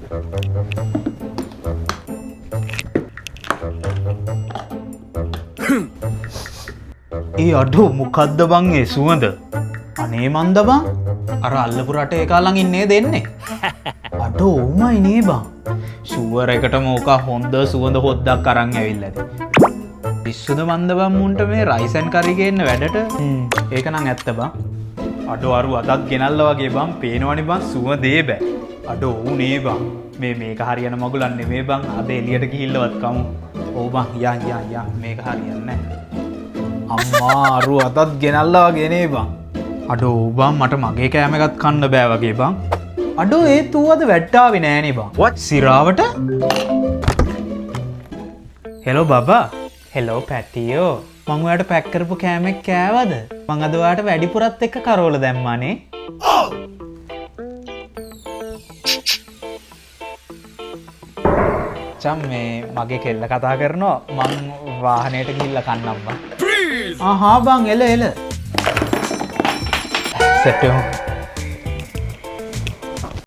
ඒ අඩෝ මොකද්ද බං ඒ සුවඳ? අනේ මන්ද බං අර අල්ලපු රටේ එකා ළඟ ඉන්නේ දෙන්නේ. අඩෝ උමයි නේ බං. ෂුවර් එකටම ඕක හොඳ සුවඳ හොද්දක් අරන් ඇවිල්ලාද. පිස්සුද මන්ද බං මුන්ට මේ රයිස් ඇන් කරි ගේන්න වැඩට. ඒක නම් ඇත්ත බං. අඩෝ අරු අදත් ගෙනල්ලා වගේ බං පේනවනේ බං සුවඳේ බෑ. අඩෝ උනේ බං. මේක හරියන මගුලන් නෙමෙයි බං. අද එළියට ගිහිල්ලවත් කමු. ඔව් බං යා මේක හරියන්නේ නැහැ. අම්මා අරු අදත් ගෙනල්ලා වගේ නේ බං. අඩෝ බං මට මගේ කෑම එකත් කන්න බෑ වගේ බං. අඩෝ ඒත් ඌ අද වැට්ටාවේ නෑනේ බං. what සිරාවට? හෙලෝ බබා. හෙලෝ පැටියෝ. මං ඔයාලට පැක් කරපු කෑම එක කෑවද? මං අද ඔයාලට වැඩිපුරත් එක්ක කරෝල දැම්මානේ. චම් මේ මගේ කෙල්ල කතා කරනවා මං වාහනයට ගිහිල්ලා කන්නම් බං. ආහා බං එල සෙට්